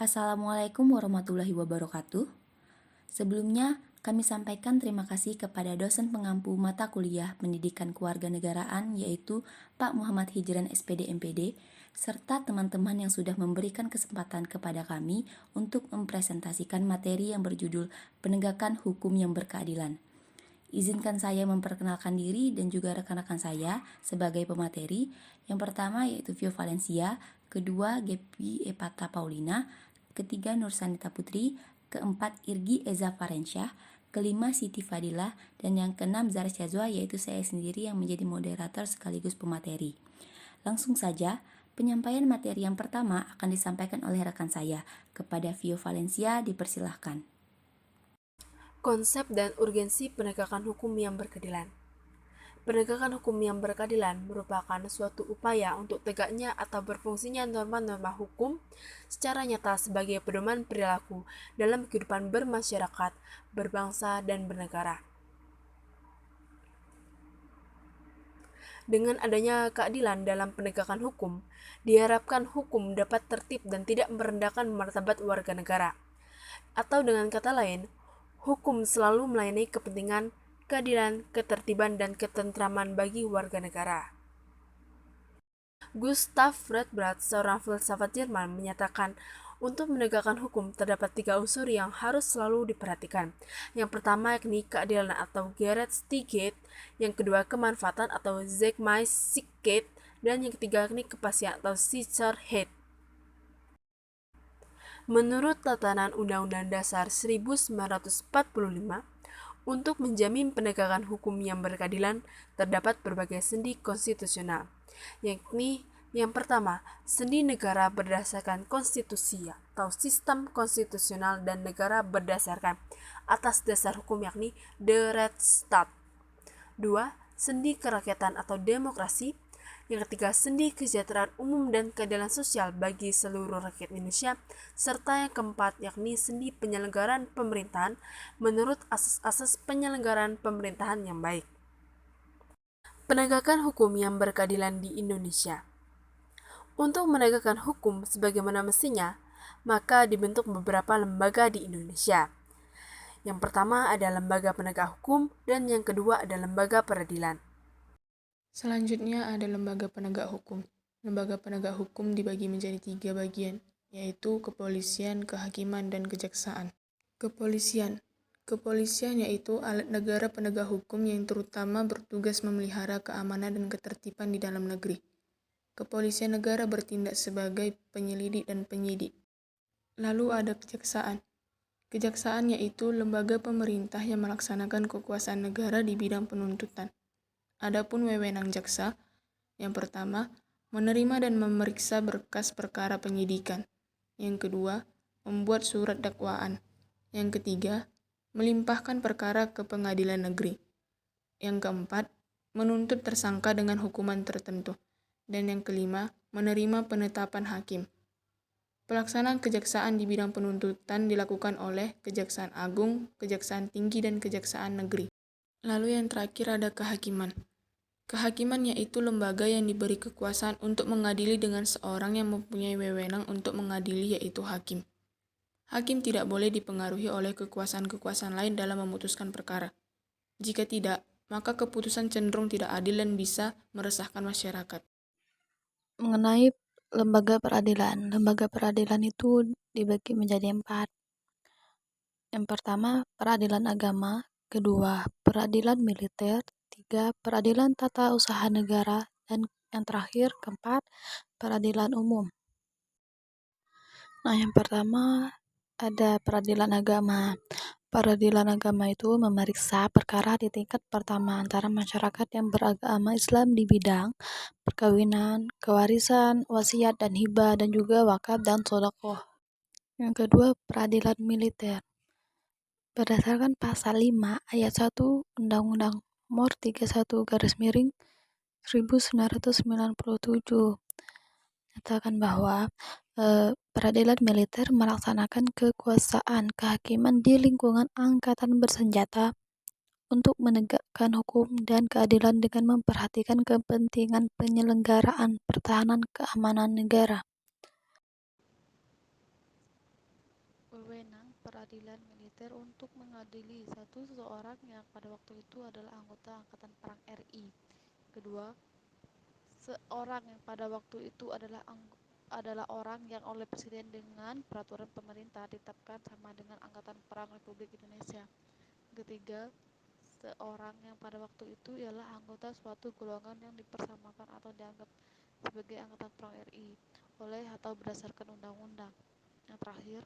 Assalamualaikum warahmatullahi wabarakatuh. Sebelumnya, kami sampaikan terima kasih kepada dosen pengampu mata kuliah Pendidikan Kewarganegaraan yaitu Pak Muhammad Hijran SPD MPD, serta teman-teman yang sudah memberikan kesempatan kepada kami untuk mempresentasikan materi yang berjudul Penegakan Hukum yang Berkeadilan. Izinkan saya memperkenalkan diri dan juga rekan-rekan saya sebagai pemateri. Yang pertama yaitu Vio Valencia, kedua Gepi Epata Paulina, ketiga Nur Sanita Putri, keempat Irgi Eza Farensyah, kelima Siti Fadilah, dan yang keenam Zara Syazwa, yaitu saya sendiri yang menjadi moderator sekaligus pemateri. Langsung saja, penyampaian materi yang pertama akan disampaikan oleh rekan saya. Kepada Vio Valencia, dipersilahkan. Konsep dan urgensi penegakan hukum yang berkeadilan. Penegakan hukum yang berkeadilan merupakan suatu upaya untuk tegaknya atau berfungsinya norma-norma hukum secara nyata sebagai pedoman perilaku dalam kehidupan bermasyarakat, berbangsa, dan bernegara. Dengan adanya keadilan dalam penegakan hukum, diharapkan hukum dapat tertib dan tidak merendahkan martabat warga negara. Atau dengan kata lain, hukum selalu melayani kepentingan, keadilan, ketertiban, dan ketentraman bagi warga negara. Gustav Fredbrat, seorang filsafat Jerman, menyatakan untuk menegakkan hukum terdapat 3 unsur yang harus selalu diperhatikan. Yang pertama yakni keadilan atau Gerechtigkeit, yang kedua kemanfaatan atau Zweckmäßigkeit, dan yang ketiga yakni kepastian atau Sicherheit. Menurut tatanan Undang-Undang Dasar 1945, untuk menjamin penegakan hukum yang berkeadilan, terdapat berbagai sendi konstitusional, yakni yang pertama, sendi negara berdasarkan konstitusi atau sistem konstitusional dan negara berdasarkan atas dasar hukum yakni the Rechtsstaat. 2. Sendi kerakyatan atau demokrasi. Yang ketiga, sendi kesejahteraan umum dan keadilan sosial bagi seluruh rakyat Indonesia. Serta yang keempat, yakni sendi penyelenggaraan pemerintahan menurut asas-asas penyelenggaraan pemerintahan yang baik. Penegakan hukum yang berkeadilan di Indonesia. Untuk menegakkan hukum sebagaimana mestinya, maka dibentuk beberapa lembaga di Indonesia. Yang pertama ada lembaga penegak hukum dan yang kedua ada lembaga peradilan. Selanjutnya ada lembaga penegak hukum. Lembaga penegak hukum dibagi menjadi 3 bagian, yaitu kepolisian, kehakiman, dan kejaksaan. Kepolisian. Kepolisian yaitu alat negara penegak hukum yang terutama bertugas memelihara keamanan dan ketertiban di dalam negeri. Kepolisian negara bertindak sebagai penyelidik dan penyidik. Lalu ada kejaksaan. Kejaksaan yaitu lembaga pemerintah yang melaksanakan kekuasaan negara di bidang penuntutan. Adapun wewenang jaksa, yang pertama, menerima dan memeriksa berkas perkara penyidikan. Yang kedua, membuat surat dakwaan. Yang ketiga, melimpahkan perkara ke pengadilan negeri. Yang keempat, menuntut tersangka dengan hukuman tertentu. Dan yang kelima, menerima penetapan hakim. Pelaksanaan kejaksaan di bidang penuntutan dilakukan oleh Kejaksaan Agung, Kejaksaan Tinggi, dan Kejaksaan Negeri. Lalu yang terakhir ada kehakiman. Kehakiman yaitu lembaga yang diberi kekuasaan untuk mengadili dengan seorang yang mempunyai wewenang untuk mengadili yaitu hakim. Hakim tidak boleh dipengaruhi oleh kekuasaan-kekuasaan lain dalam memutuskan perkara. Jika tidak, maka keputusan cenderung tidak adil dan bisa meresahkan masyarakat. Mengenai lembaga peradilan itu dibagi menjadi 4. Yang pertama, peradilan agama. Kedua, peradilan militer. 3, peradilan tata usaha negara. Dan yang terakhir, keempat, peradilan umum. Nah, yang pertama ada peradilan agama. Peradilan agama itu memeriksa perkara di tingkat pertama antara masyarakat yang beragama Islam di bidang perkawinan, kewarisan, wasiat dan hibah, dan juga wakaf dan sedekah. Yang kedua, peradilan militer. Berdasarkan pasal 5 ayat 1 Undang-Undang Nomor 31/1997 nyatakan bahwa peradilan militer melaksanakan kekuasaan kehakiman di lingkungan angkatan bersenjata untuk menegakkan hukum dan keadilan dengan memperhatikan kepentingan penyelenggaraan pertahanan keamanan negara. wewenang peradilan militer untuk mengadili seseorang yang pada waktu itu adalah anggota Angkatan Perang RI. Kedua, seorang yang pada waktu itu adalah orang yang oleh presiden dengan peraturan pemerintah ditetapkan sama dengan Angkatan Perang Republik Indonesia. Ketiga, seorang yang pada waktu itu ialah anggota suatu golongan yang dipersamakan atau dianggap sebagai Angkatan Perang RI oleh atau berdasarkan undang-undang. Yang terakhir,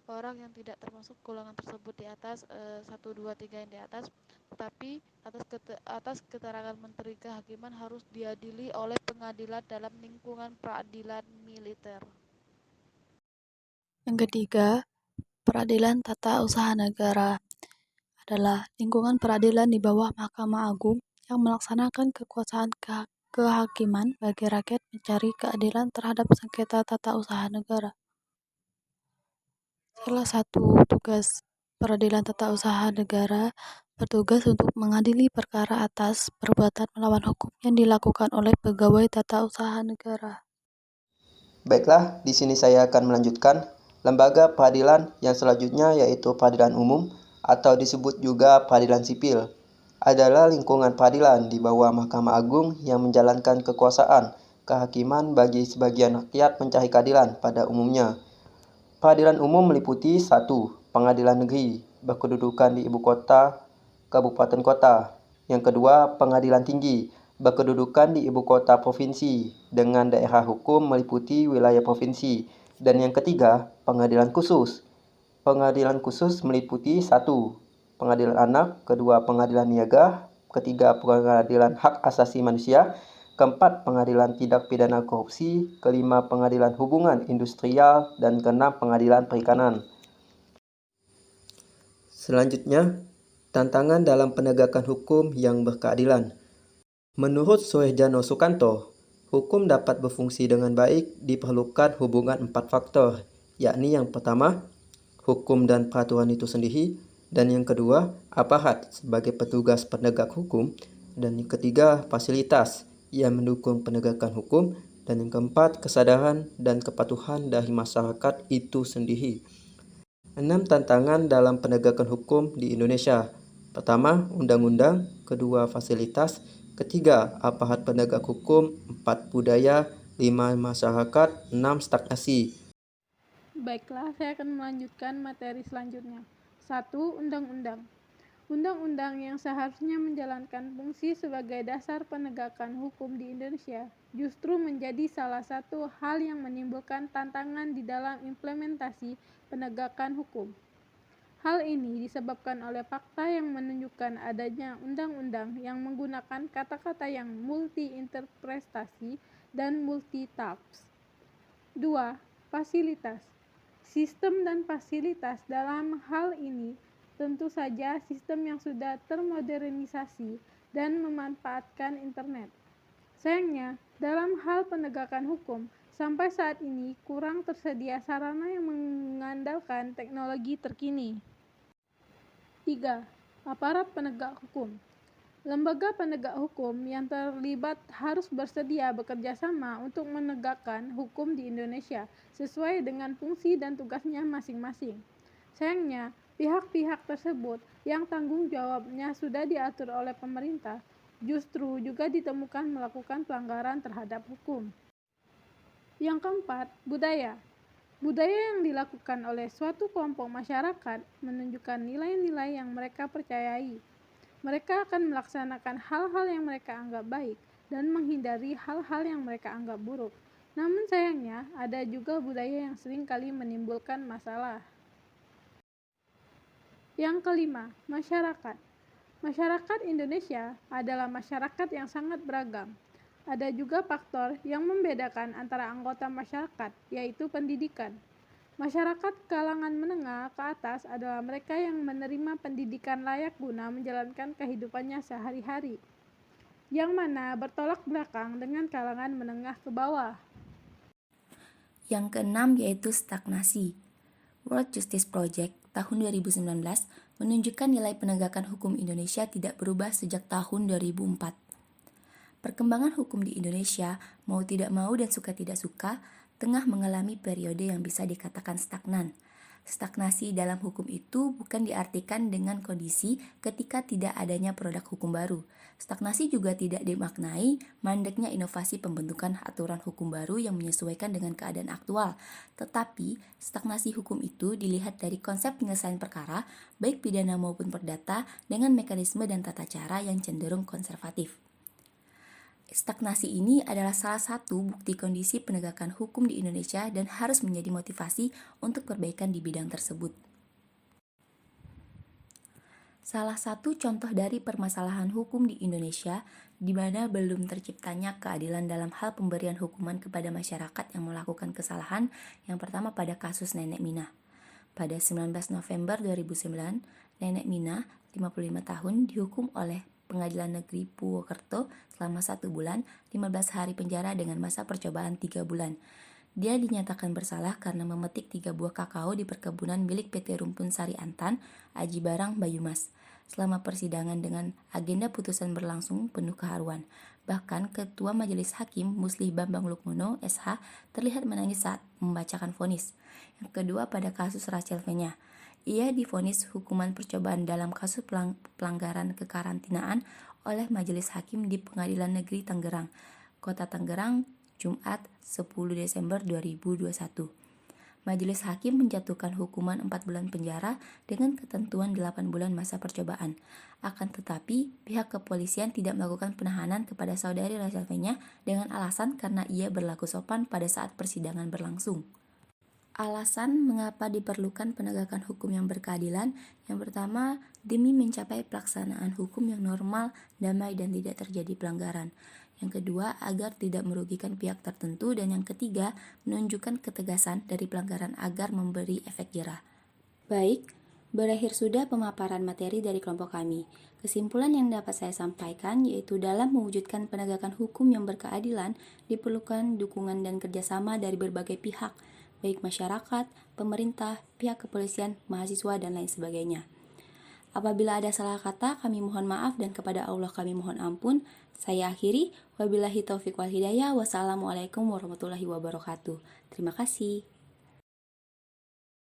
orang yang tidak termasuk golongan tersebut di atas 1, 2, 3 yang di atas, tetapi atas keterangan Menteri Kehakiman harus diadili oleh pengadilan dalam lingkungan peradilan militer. Yang ketiga, peradilan tata usaha negara adalah lingkungan peradilan di bawah Mahkamah Agung yang melaksanakan kekuasaan kehakiman bagi rakyat mencari keadilan terhadap sengketa tata usaha negara. Salah satu tugas peradilan tata usaha negara bertugas untuk mengadili perkara atas perbuatan melawan hukum yang dilakukan oleh pegawai tata usaha negara. Baiklah, di sini saya akan melanjutkan lembaga peradilan yang selanjutnya, yaitu peradilan umum atau disebut juga peradilan sipil. Adalah lingkungan peradilan di bawah Mahkamah Agung yang menjalankan kekuasaan kehakiman bagi sebagian rakyat mencari keadilan pada umumnya. Peradilan umum meliputi 1. Pengadilan negeri berkedudukan di ibu kota kabupaten kota. Yang kedua, pengadilan tinggi berkedudukan di ibu kota provinsi dengan daerah hukum meliputi wilayah provinsi. Dan yang ketiga, pengadilan khusus. Pengadilan khusus meliputi 1. Pengadilan anak, kedua pengadilan niaga, ketiga pengadilan hak asasi manusia, keempat pengadilan tindak pidana korupsi, kelima pengadilan hubungan industrial, dan keenam pengadilan perikanan. Selanjutnya, tantangan dalam penegakan hukum yang berkeadilan. Menurut Suharjono Sukanto, hukum dapat berfungsi dengan baik diperlukan hubungan 4 faktor, yakni yang pertama, hukum dan peraturan itu sendiri, dan yang kedua, aparat sebagai petugas penegak hukum, dan yang ketiga, fasilitas yang mendukung penegakan hukum, dan yang keempat, kesadaran dan kepatuhan dari masyarakat itu sendiri. 6 tantangan dalam penegakan hukum di Indonesia. Pertama, undang-undang, kedua, fasilitas, ketiga, aparat penegak hukum, 4, budaya, 5, masyarakat, 6, stagnasi. Baiklah, saya akan melanjutkan materi selanjutnya. 1. Undang-undang. Undang-undang yang seharusnya menjalankan fungsi sebagai dasar penegakan hukum di Indonesia justru menjadi salah satu hal yang menimbulkan tantangan di dalam implementasi penegakan hukum. Hal ini disebabkan oleh fakta yang menunjukkan adanya undang-undang yang menggunakan kata-kata yang multi-interpretasi dan multi-tafsir. 2. Fasilitas. Sistem dan fasilitas dalam hal ini tentu saja sistem yang sudah termodernisasi dan memanfaatkan internet. Sayangnya, dalam hal penegakan hukum, sampai saat ini kurang tersedia sarana yang mengandalkan teknologi terkini. 3. Aparat penegak hukum. Lembaga penegak hukum yang terlibat harus bersedia bekerja sama untuk menegakkan hukum di Indonesia sesuai dengan fungsi dan tugasnya masing-masing. Sayangnya, pihak-pihak tersebut yang tanggung jawabnya sudah diatur oleh pemerintah justru juga ditemukan melakukan pelanggaran terhadap hukum. Yang keempat, budaya. Budaya yang dilakukan oleh suatu kelompok masyarakat menunjukkan nilai-nilai yang mereka percayai. Mereka akan melaksanakan hal-hal yang mereka anggap baik dan menghindari hal-hal yang mereka anggap buruk. Namun sayangnya, ada juga budaya yang sering kali menimbulkan masalah. Yang kelima, masyarakat. Masyarakat Indonesia adalah masyarakat yang sangat beragam. Ada juga faktor yang membedakan antara anggota masyarakat, yaitu pendidikan. Masyarakat kalangan menengah ke atas adalah mereka yang menerima pendidikan layak guna menjalankan kehidupannya sehari-hari, yang mana bertolak belakang dengan kalangan menengah ke bawah. Yang keenam yaitu stagnasi. World Justice Project tahun 2019 menunjukkan nilai penegakan hukum Indonesia tidak berubah sejak tahun 2004. Perkembangan hukum di Indonesia, mau tidak mau dan suka tidak suka, tengah mengalami periode yang bisa dikatakan stagnan. Stagnasi dalam hukum itu bukan diartikan dengan kondisi ketika tidak adanya produk hukum baru. Stagnasi juga tidak dimaknai mandeknya inovasi pembentukan aturan hukum baru yang menyesuaikan dengan keadaan aktual. Tetapi, stagnasi hukum itu dilihat dari konsep penyelesaian perkara, baik pidana maupun perdata, dengan mekanisme dan tata cara yang cenderung konservatif. Stagnasi ini adalah salah satu bukti kondisi penegakan hukum di Indonesia dan harus menjadi motivasi untuk perbaikan di bidang tersebut. Salah satu contoh dari permasalahan hukum di Indonesia di mana belum terciptanya keadilan dalam hal pemberian hukuman kepada masyarakat yang melakukan kesalahan, yang pertama pada kasus Nenek Minah. Pada 19 November 2009, Nenek Minah, 55 tahun, dihukum oleh Pengadilan Negeri Purwokerto selama 1 bulan, 15 hari penjara dengan masa percobaan 3 bulan. Dia dinyatakan bersalah karena memetik 3 buah kakao di perkebunan milik PT Rumpun Sari Antan, Aji Barang, Bayumas. Selama persidangan dengan agenda putusan berlangsung penuh keharuan. Bahkan Ketua Majelis Hakim Muslih Bambang Lukmono, SH, terlihat menangis saat membacakan vonis. Yang kedua pada kasus Rachel Fenya. Ia divonis hukuman percobaan dalam kasus pelanggaran kekarantinaan oleh Majelis Hakim di Pengadilan Negeri Tangerang, Kota Tangerang, Jumat 10 Desember 2021. Majelis Hakim menjatuhkan hukuman 4 bulan penjara dengan ketentuan 8 bulan masa percobaan. Akan tetapi, pihak kepolisian tidak melakukan penahanan kepada saudari Rachel Fenya dengan alasan karena ia berlaku sopan pada saat persidangan berlangsung. Alasan mengapa diperlukan penegakan hukum yang berkeadilan, yang pertama, demi mencapai pelaksanaan hukum yang normal, damai, dan tidak terjadi pelanggaran. Yang kedua, agar tidak merugikan pihak tertentu, dan yang ketiga, menunjukkan ketegasan dari pelanggaran agar memberi efek jerah. Baik, berakhir sudah pemaparan materi dari kelompok kami. Kesimpulan yang dapat saya sampaikan yaitu dalam mewujudkan penegakan hukum yang berkeadilan, diperlukan dukungan dan kerjasama dari berbagai pihak, baik masyarakat, pemerintah, pihak kepolisian, mahasiswa, dan lain sebagainya. Apabila ada salah kata, kami mohon maaf dan kepada Allah kami mohon ampun. Saya akhiri, wabillahi taufiq wal hidayah, wassalamualaikum warahmatullahi wabarakatuh. Terima kasih.